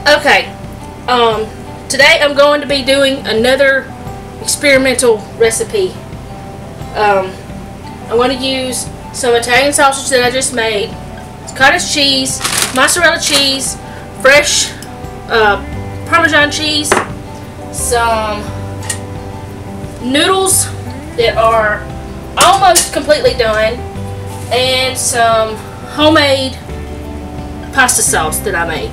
Okay, today I'm going to be doing another experimental recipe. I'm going to use some Italian sausage that I just made, cottage cheese, mozzarella cheese, fresh Parmesan cheese, some noodles that are almost completely done, and some homemade pasta sauce that I made.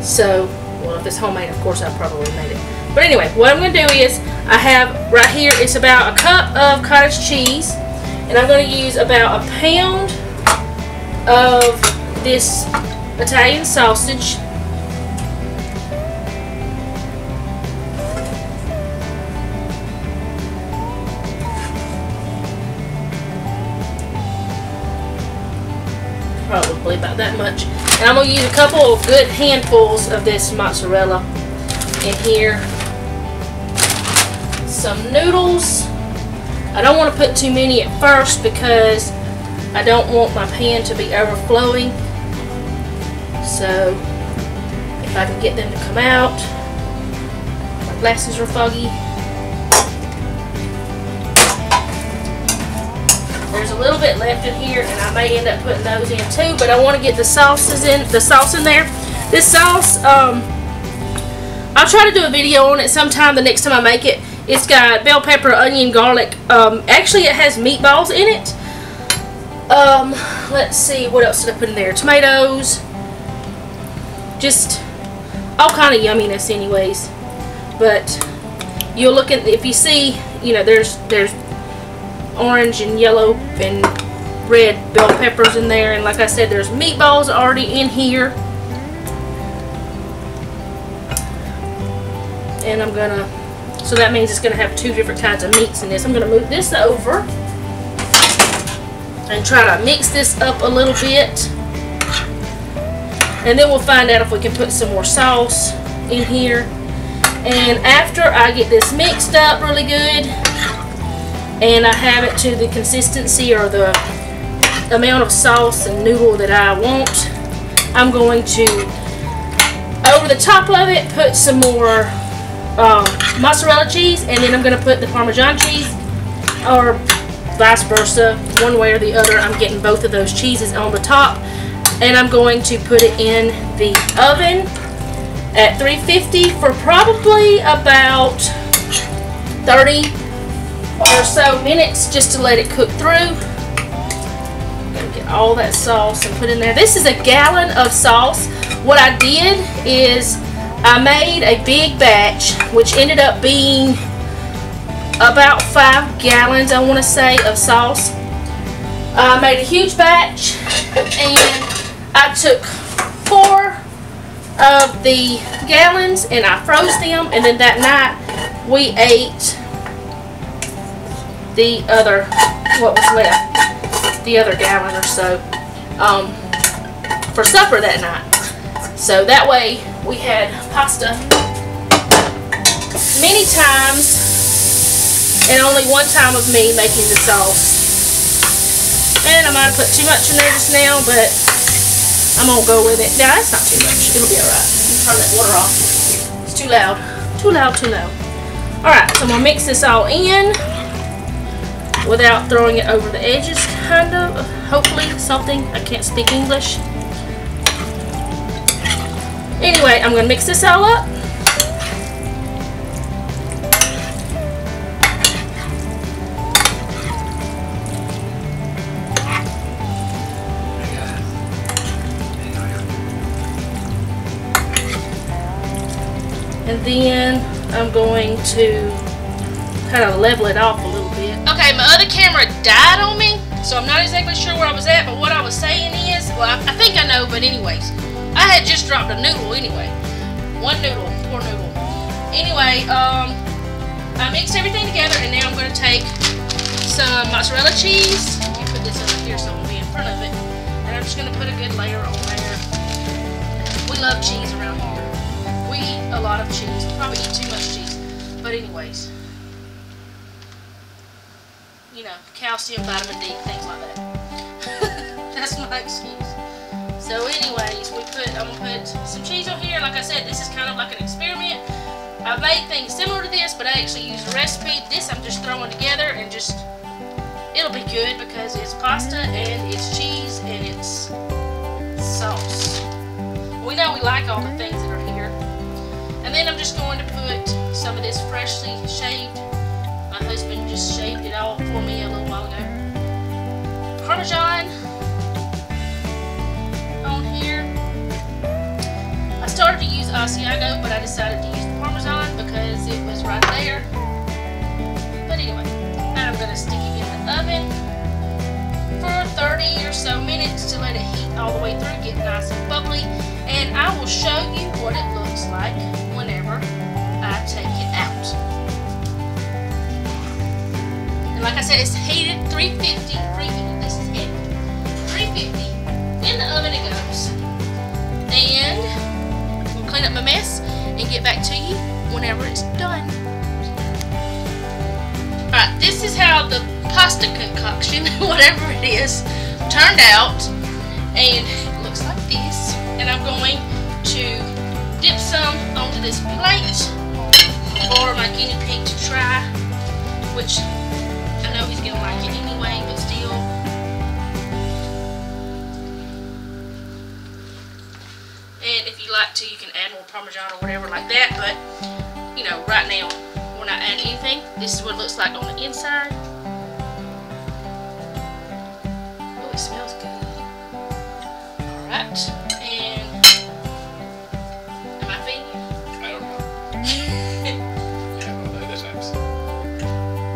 So, well, if it's homemade, of course I probably made it. But anyway, what I'm going to do is, I have right here, it's about a cup of cottage cheese, and I'm going to use about a pound of this Italian sausage. Probably about that much. And I'm going to use a couple of good handfuls of this mozzarella in here. Some noodles. I don't want to put too many at first because I don't want my pan to be overflowing. So if I can get them to come out. My glasses are foggy. There's a little bit left in here, and I may end up putting those in too. But I want to get the sauce in there. This sauce, I'll try to do a video on it sometime the next time I make it. It's got bell pepper, onion, garlic. Actually, it has meatballs in it. Let's see, what else did I put in there? Tomatoes, just all kind of yumminess, anyways. But you'll look at, if you see, you know, there's orange and yellow and red bell peppers in there, and like I said, there's meatballs already in here. And I'm gonna, so that means it's gonna have two different kinds of meats in this. I'm gonna move this over and try to mix this up a little bit, and then we'll find out if we can put some more sauce in here. And after I get this mixed up really good and I have it to the consistency or the amount of sauce and noodle that I want, I'm going to, over the top of it, put some more mozzarella cheese, and then I'm going to put the Parmesan cheese, or vice versa, one way or the other. I'm getting both of those cheeses on the top, and I'm going to put it in the oven at 350 for probably about 30 or so minutes, just to let it cook through. I'm going to get all that sauce and put in there. This is a gallon of sauce. What I did is I made a big batch, which ended up being about 5 gallons, I want to say, of sauce. I made a huge batch, and I took 4 of the gallons and I froze them, and then that night we ate the other, what was left, the other gallon or so, for supper that night. So that way we had pasta many times, and only one time of me making the sauce. And I might have put too much in there just now, but I'm going to go with it. Now, that's not too much. It'll be alright. Turn that water off. It's too loud. Too loud, too loud. Alright, so I'm going to mix this all in without throwing it over the edges, kind of. Hopefully, something. I can't speak English. Anyway, I'm going to mix this all up. And then I'm going to kind of level it off a little bit. Okay, my other camera died on me, so I'm not exactly sure where I was at, but what I was saying is, well, I think I know, but anyways, I had just dropped a noodle anyway. One noodle, poor noodle. Anyway, I mixed everything together, and now I'm going to take some mozzarella cheese. Let me put this over here so it won't be in front of it. And I'm just going to put a good layer on there. We love cheese around here. We eat a lot of cheese. We probably eat too much cheese. But anyways, you know, calcium, vitamin D, things like that. That's my excuse. So anyways, I'm gonna put some cheese on here. Like I said, this is kind of like an experiment. I've made things similar to this, but I actually use a recipe. This I'm just throwing together and just, it'll be good because it's pasta and it's cheese and it's sauce. We know we like all the things that are here. And then I'm just going to put some of this freshly shaved. My husband just shaved it all for me a little while ago. Parmesan on here. I started to use Asiago, but I decided to use Parmesan because it was right there. But anyway, I'm going to stick it in the oven for 30 or so minutes to let it heat all the way through, get nice and bubbly, and I will show you what it looks like whenever I take it out. And like I said, it's heated 350, this is heavy, 350, in the oven it goes. And we'll clean up my mess and get back to you whenever it's done. Alright, this is how the pasta concoction, whatever it is, turned out, and it looks like this. And I'm going to dip some onto this plate for my guinea pig to try, which I know he's gonna like it anyway, but still. And if you like to, you can add more Parmesan or whatever like that, but you know, right now we're not adding anything. This is what it looks like on the inside. Oh, it smells good. Alright, and am I feeding you? I don't know. Yeah, well, that times.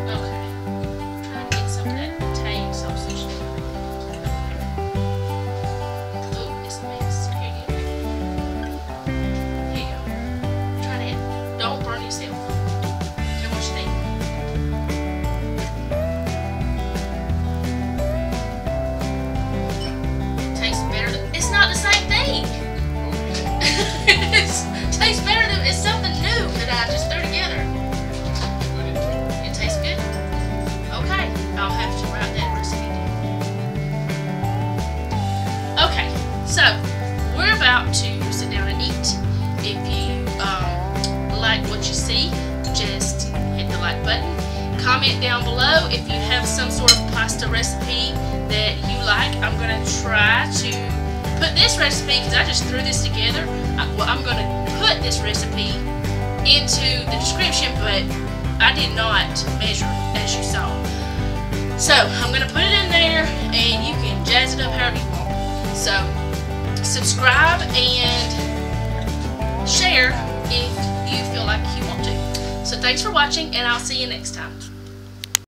Okay. Try to get some of that tame sausage. Oh, it's a mess. Here you go. Here you go. Try that. Don't burn yourself. How much you think? Tastes better. It's not the same thing. It tastes better than, it's something new that I just threw together. It tastes good? Okay, I'll have to write that recipe down. Okay, so we're about to sit down and eat. If you like what you see, just hit the like button. Comment down below if you have some sort of pasta recipe that you like. I'm going to try to put this recipe, because I just threw this together, I'm going to put this recipe into the description, but I did not measure as you saw. So I'm going to put it in there and you can jazz it up however you want. So subscribe and share if you feel like you want to. So thanks for watching, and I'll see you next time.